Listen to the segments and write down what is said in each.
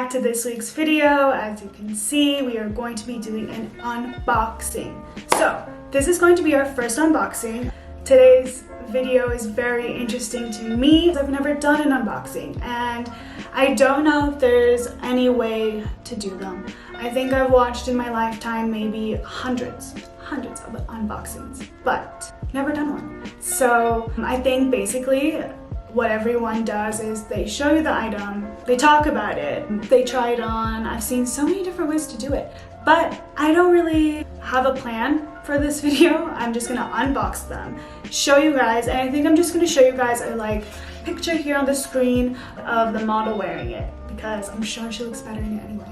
back to this week's video. As you can see, we are going to be doing an unboxing. So this is going to be our first unboxing. Today's video is very interesting to me. I've never done an unboxing and I don't know if there's any way to do them. I think I've watched in my lifetime maybe hundreds of unboxings, but never done one. So I think basically what everyone does is they show you the item, they talk about it, they try it on. I've seen so many different ways to do it, but I don't really have a plan for this video. I'm just gonna unbox them, show you guys, and I think I'm just gonna show you guys a picture here on the screen of the model wearing it because I'm sure she looks better in it anyway.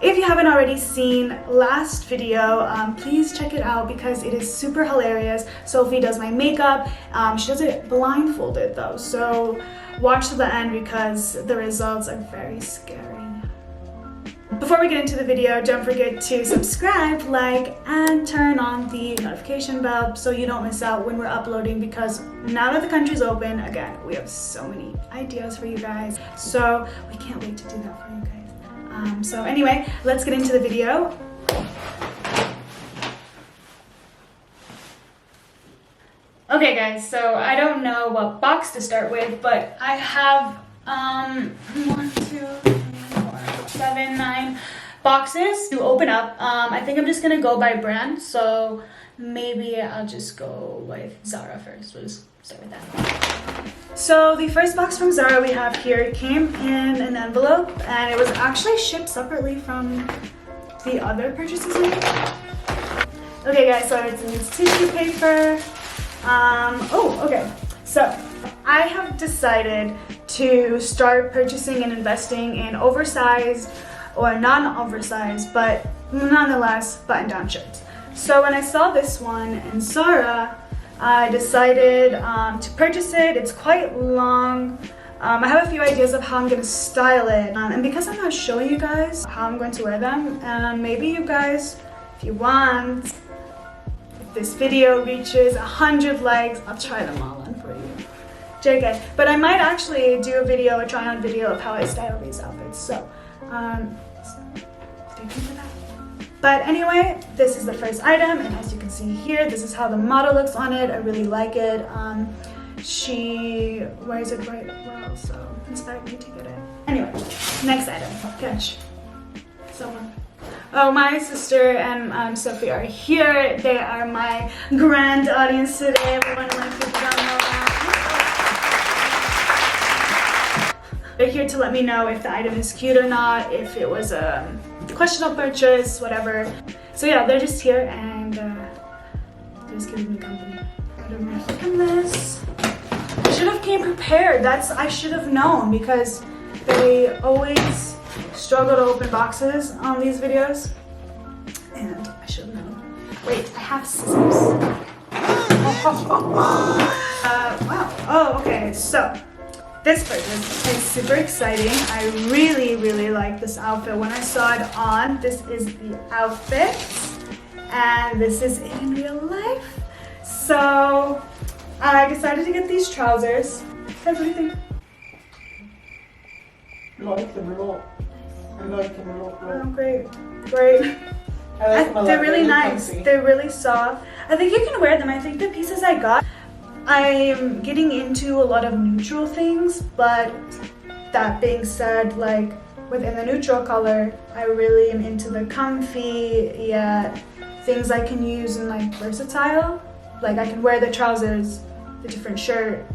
If you haven't already seen last video, please check it out because it is super hilarious. Sophie does my makeup. She does it blindfolded though, so watch to the end because the results are very scary. Before we get into the video, don't forget to subscribe, like, and turn on the notification bell so you don't miss out when we're uploading, because now that the country's open, again, we have so many ideas for you guys. So we can't wait to do that for you guys. So anyway, let's get into the video. Okay guys, so I don't know what box to start with, but I have 1, 2, 3, 4, 7, 9 boxes to open up. I think I'm just gonna go by brand, so maybe I'll just go with Zara first. We'll just start with that. So the first box from Zara we have here came in an envelope, and it was actually shipped separately from the other purchases we made. Okay guys, so it's in this tissue paper. Okay, so I have decided to start purchasing and investing in oversized or non-oversized, but nonetheless button-down shirts. So when I saw this one in Zara, I decided to purchase it. It's quite long. I have a few ideas of how I'm going to style it, and because I'm not showing you guys how I'm going to wear them, maybe you guys, if you want, if this video reaches 100 likes, I'll try them all on for you. JK. But I might actually do a try-on video of how I style these outfits, so stay tuned for that. But anyway, this is the first item, and as you can see here, this is how the model looks on it. I really like it. She wears it right well, so inspired me to get it. Anyway, next item. Catch. Someone. Oh, my sister and Sophie are here. They are my grand audience today. Everyone likes it down below. They're here to let me know if the item is cute or not, if it was a questionable purchase, whatever. So yeah, they're just here and they're just giving me company. I don't know. Open this. I should have came prepared. I should have known because they always struggle to open boxes on these videos, and I should have known. Wait, I have scissors. Wow. Oh, okay. So this purchase is super exciting. I really like this outfit. When I saw it on, this is the outfit, and this is it in real life. So I decided to get these trousers. Guys, what do you think? I like them a lot. I like them a lot. Oh, great. They're really nice. Comfy. They're really soft. I think you can wear them. I think the pieces I got, I'm getting into a lot of neutral things, but that being said, within the neutral color, I really am into the comfy, yet things I can use in versatile. I can wear the trousers, the different shirt,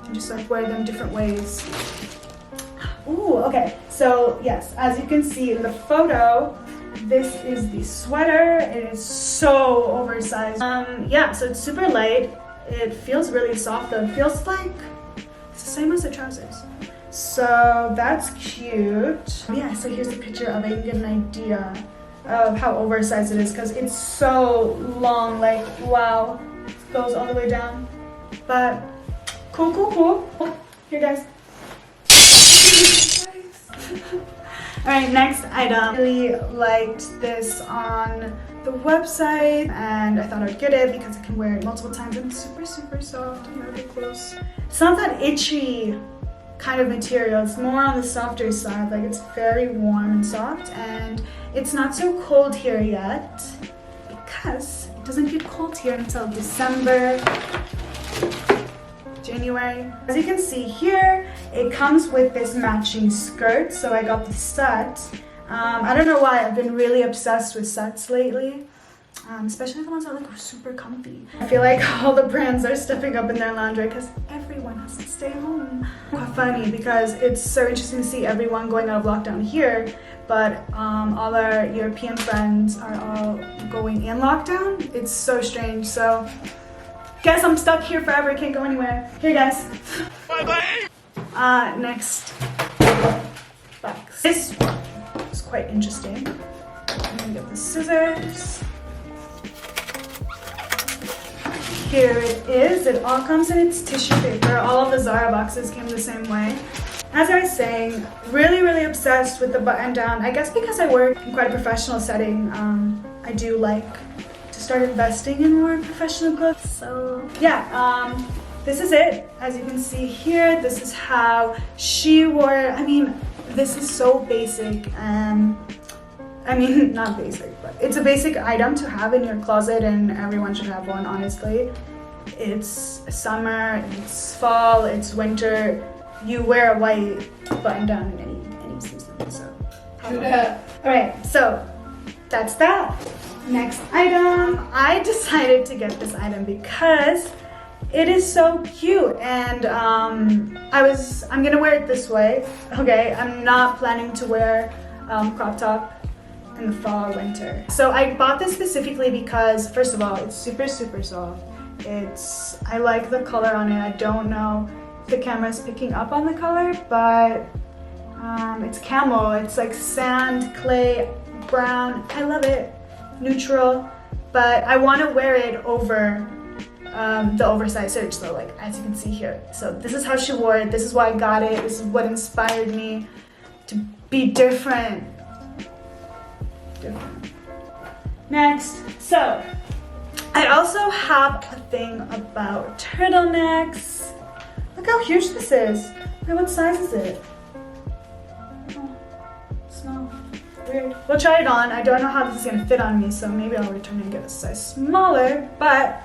and just wear them different ways. Ooh, okay. So yes, as you can see in the photo, this is the sweater. It is so oversized. Yeah, so it's super light. It feels really soft though. It feels like it's the same as the trousers. So that's cute. Yeah, so here's a picture of it. You can get an idea of how oversized it is because it's so long. Wow, it goes all the way down. But cool. Here, guys. Alright, next item. I really liked this on the website and I thought I'd get it because I can wear it multiple times and it's super soft and really close. It's not that itchy kind of material. It's more on the softer side, like it's very warm and soft, and it's not so cold here yet because it doesn't get cold here until December, January. As you can see here, it comes with this matching skirt, so I got the set. I don't know why, I've been really obsessed with sets lately. Especially the ones that are like super comfy. I feel like all the brands are stepping up in their lingerie because everyone has to stay home. Quite funny because it's so interesting to see everyone going out of lockdown here, but all our European friends are all going in lockdown. It's so strange. So guess I'm stuck here forever, can't go anywhere. Here guys. Bye-bye. Next box. This is quite interesting. I'm gonna get the scissors. Here it is. It all comes in its tissue paper. All of the Zara boxes came the same way. As I was saying, really obsessed with the button down. I guess because I work in quite a professional setting, I do like to start investing in more professional clothes. So yeah, this is it. As you can see here, this is how she wore it. I mean, this is so basic. I mean, not basic, but it's a basic item to have in your closet, and everyone should have one, honestly. It's summer, it's fall, it's winter. You wear a white button down in any season, so. Alright, so that's that. Next item. I decided to get this item because it is so cute, and I'm gonna wear it this way. Okay, I'm not planning to wear crop top in the fall or winter. So I bought this specifically because, first of all, it's super soft. I like the color on it. I don't know if the camera's picking up on the color, but it's camel. It's like sand, clay, brown. I love it. Neutral, but I want to wear it over the oversized shirt, so like as you can see here. So this is how she wore it. This is why I got it. This is what inspired me to be different. Next, so I also have a thing about turtlenecks. Look how huge this is. Wait, what size is it? Oh, small. Weird. We'll try it on. I don't know how this is gonna fit on me, so maybe I'll return and get a size smaller, but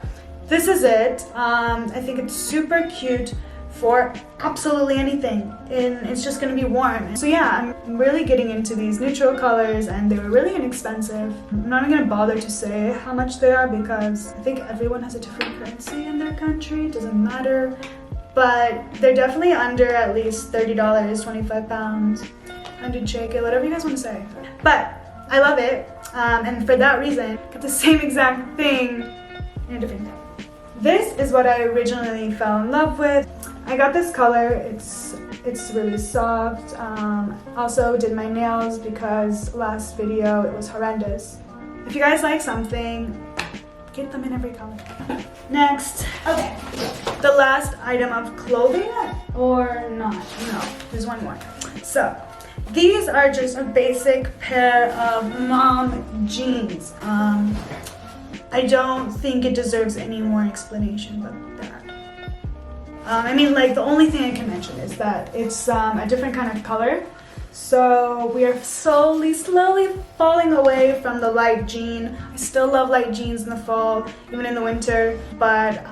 this is it. I think it's super cute for absolutely anything, and it's just gonna be warm. So yeah, I'm really getting into these neutral colors, and they were really inexpensive. I'm not even gonna bother to say how much they are because I think everyone has a different currency in their country. It doesn't matter, but they're definitely under at least $30, 25 pounds, 100 JK, whatever you guys want to say. But I love it, and for that reason, I got the same exact thing in a different time. This is what I originally fell in love with. I got this color. It's really soft. Also did my nails because last video it was horrendous. If you guys like something, get them in every color. Next, okay, the last item of clothing, or not? No, there's one more. So these are just a basic pair of mom jeans. I don't think it deserves any more explanation but that. I mean, like, the only thing I can mention is that it's a different kind of color. So we are slowly falling away from the light jean. I still love light jeans in the fall, even in the winter, but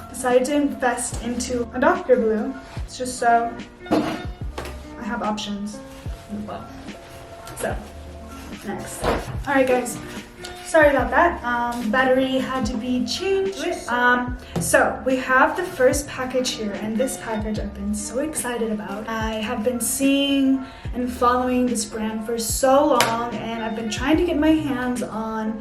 decided to invest into a darker blue. It's just so I have options in the fall. So, next. Alright guys. Sorry about that. Battery had to be changed. So we have the first package here, and this package I've been so excited about. I have been seeing and following this brand for so long, and I've been trying to get my hands on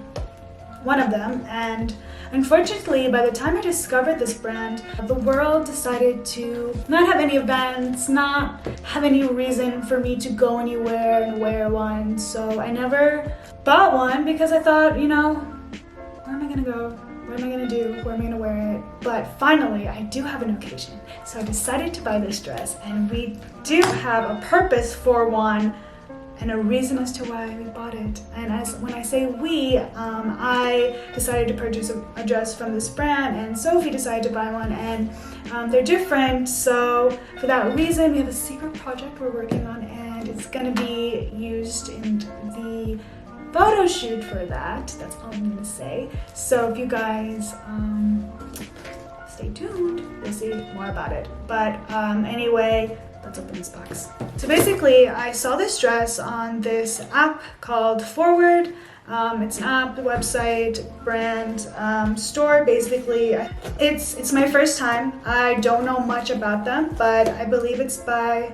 one of them, and unfortunately by the time I discovered this brand, the world decided to not have any events, not have any reason for me to go anywhere and wear one, so I never bought one because I thought, you know, where am I gonna go? What am I gonna do? Where am I gonna wear it? But finally, I do have an occasion. So I decided to buy this dress, and we do have a purpose for one, and a reason as to why we bought it. And when I say we, I decided to purchase a dress from this brand, and Sophie decided to buy one, and they're different. So for that reason, we have a secret project we're working on, and it's gonna be used in the photo shoot for that. That's all I'm gonna say. So if you guys stay tuned, you'll see more about it. But anyway, let's open this box. So basically, I saw this dress on this app called FWRD. It's an app, website, brand, store. Basically, it's my first time. I don't know much about them, but I believe it's by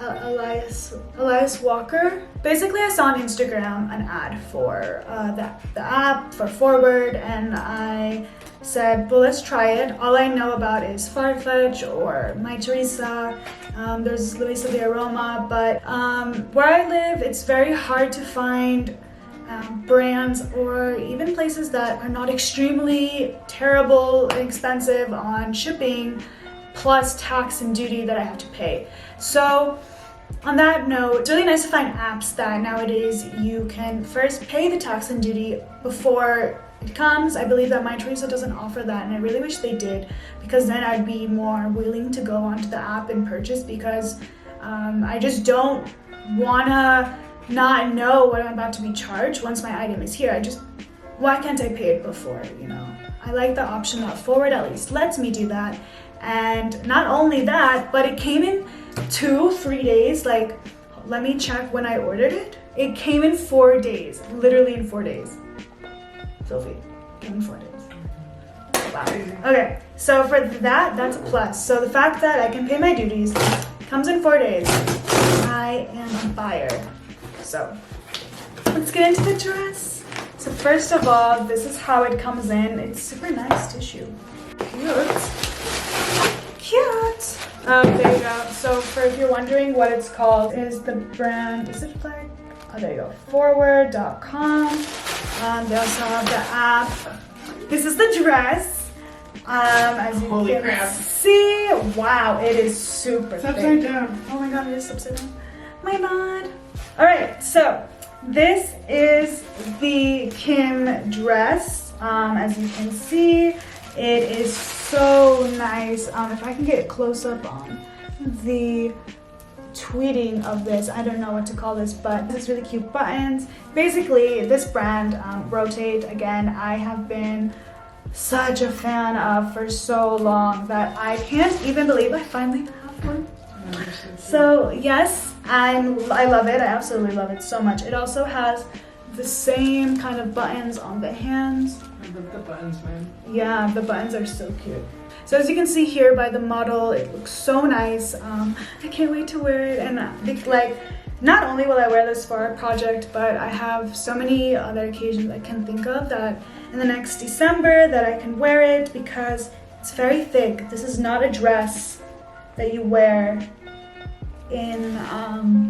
Elias Walker. Basically, I saw on Instagram an ad for the app for FWRD, and I said, well, let's try it. All I know about is Farfetch or My Teresa. There's Luisa de Aroma, but where I live, it's very hard to find brands or even places that are not extremely terrible and expensive on shipping, plus tax and duty that I have to pay. So on that note, it's really nice to find apps that nowadays you can first pay the tax and duty before it comes. I believe that My Teresa doesn't offer that, and I really wish they did, because then I'd be more willing to go onto the app and purchase, because I just don't wanna not know what I'm about to be charged once my item is here. Why can't I pay it before, you know? I like the option that FWRD at least lets me do that. And not only that, but it came in 2-3 days. Like, let me check when I ordered it. It came in 4 days, literally in 4 days. Sophie, came in 4 days. Wow. Okay, so for that, that's a plus. So the fact that I can pay my duties, comes in 4 days, I am a buyer. So let's get into the dress. So first of all, this is how it comes in. It's super nice tissue. Cute. There you go. So for if you're wondering what it's called, is the brand, is it like, oh, there you go, FWRD.com. They also have the app. This is the dress. As you can see, wow, it is super thick. Upside down. Oh my god, it is upside down. My bad. All right, so this is the Kim dress. As you can see, it is so nice. If I can get a close up on the tweeting of this, I don't know what to call this, but this is really cute buttons. Basically, this brand, Rotate, again, I have been such a fan of for so long that I can't even believe I finally have one. So yes, I love it. I absolutely love it so much. It also has the same kind of buttons on the hands. I love the buttons, man. Yeah, the buttons are so cute. So as you can see here by the model, it looks so nice. I can't wait to wear it, and like, not only will I wear this for our project, but I have so many other occasions I can think of that in the next December that I can wear it, because it's very thick. This is not a dress that you wear in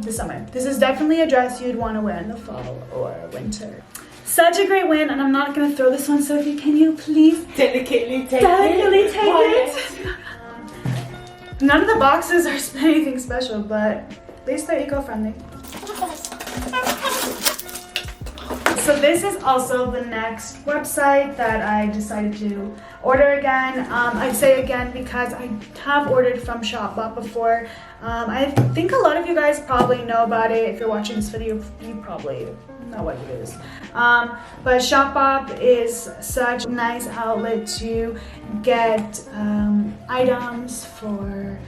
the summer. This is definitely a dress you'd want to wear in the fall or winter. Such a great win, and I'm not gonna throw this one, Sophie. Can you please delicately take it? None of the boxes are anything special, but at least they're eco-friendly. So this is also the next website that I decided to order again. I say again because I have ordered from Shopbop before. I think a lot of you guys probably know about it. If you're watching this video, you probably know what it is. But Shopbop is such a nice outlet to get items for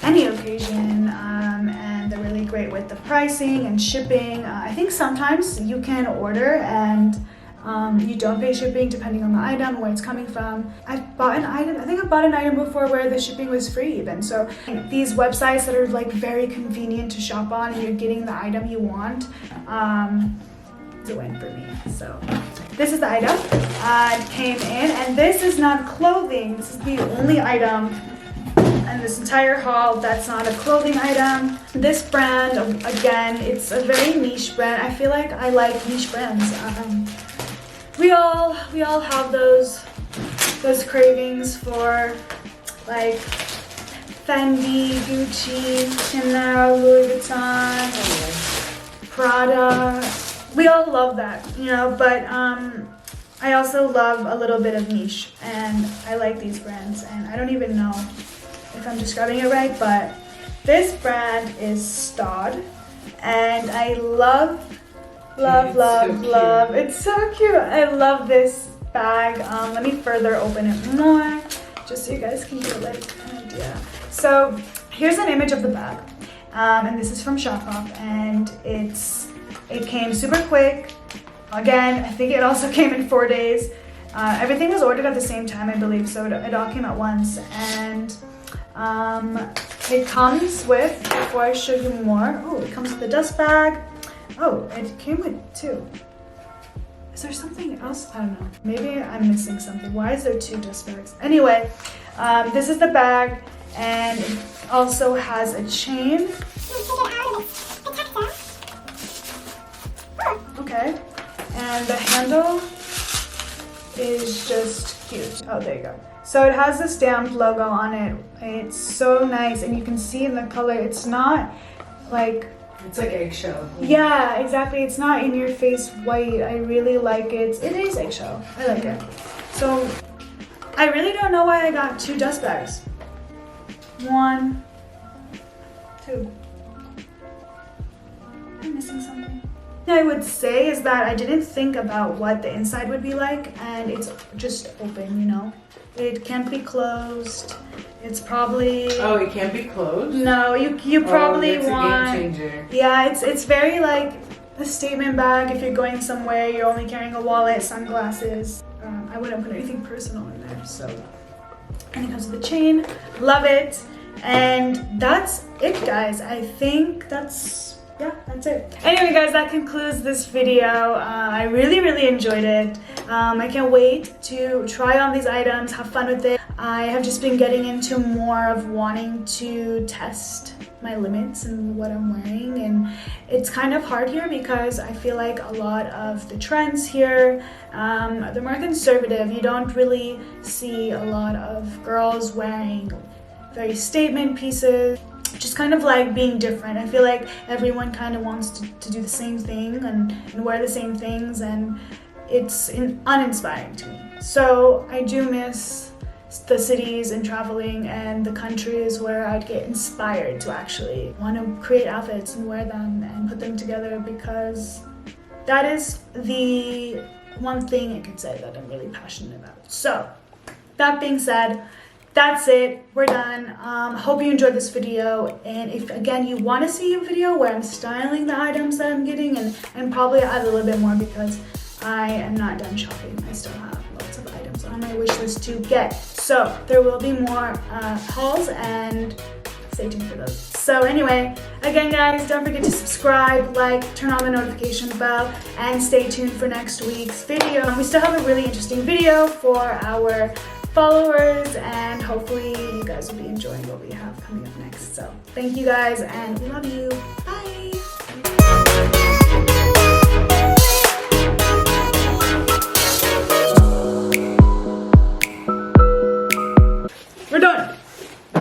any occasion, and they're really great with the pricing and shipping. I think sometimes you can order and you don't pay shipping depending on the item, where it's coming from. I think I bought an item before where the shipping was free even. So these websites that are like very convenient to shop on and you're getting the item you want, it's a win for me. So this is the item. It came in, and this is not clothing. This is the only item in this entire haul that's not a clothing item. This brand, again, it's a very niche brand. I feel like I like niche brands. We all have those cravings for like Fendi, Gucci, Chanel, Louis Vuitton. Prada. We all love that, you know, but I also love a little bit of niche, and I like these brands, and I don't even know if I'm describing it right, but this brand is STAUD, and I love. It's so cute. I love this bag. Let me further open it more, just so you guys can get like an idea. So here's an image of the bag, and this is from Shopop, and it came super quick. Again, I think it also came in 4 days. Everything was ordered at the same time, I believe, so it all came at once. And it comes with, before I show you more, oh, it comes with a dust bag. Oh, it came with two. Is there something else? I don't know. Maybe I'm missing something. Why is there 2 dust bags? Anyway, this is the bag, and it also has a chain. Okay, and the handle is just cute. Oh, there you go. So it has the stamped logo on it. It's so nice, and you can see in the color, it's not like... It's like eggshell. Yeah, exactly. It's not in your face white. I really like it. It is eggshell. I like it. So I really don't know why I got 2 dust bags. 1, 2. I'm missing something. I would say is that I didn't think about what the inside would be like, and it's just open, you know. It can't be closed. It's probably... Oh, it can't be closed? No, you probably it's want... a game changer. Yeah, it's very like a statement bag if you're going somewhere, you're only carrying a wallet, sunglasses. I wouldn't put anything personal in there, so... And it comes with a chain. Love it. And that's it, guys. I think that's... Yeah, that's it. Anyway, guys, that concludes this video. I really enjoyed it. I can't wait to try on these items, have fun with it. I have just been getting into more of wanting to test my limits and what I'm wearing, and it's kind of hard here because I feel like a lot of the trends here, they're more conservative. You don't really see a lot of girls wearing very statement pieces. Just kind of like being different. I feel like everyone kind of wants to do the same thing and wear the same things, and it's uninspiring to me. So I do miss the cities and traveling and the countries where I'd get inspired to actually want to create outfits and wear them and put them together, because that is the one thing I can say that I'm really passionate about. So that being said, that's it. We're done. Hope you enjoyed this video, and if again you want to see a video where I'm styling the items that I'm getting, and probably add a little bit more because I am not done shopping. I still have lots of items on my wish list to get. So there will be more hauls, and stay tuned for those. So anyway, again guys, don't forget to subscribe, like, turn on the notification bell, and stay tuned for next week's video. We still have a really interesting video for our followers, and hopefully you guys will be enjoying what we have coming up next. So thank you guys, and we love you. Bye.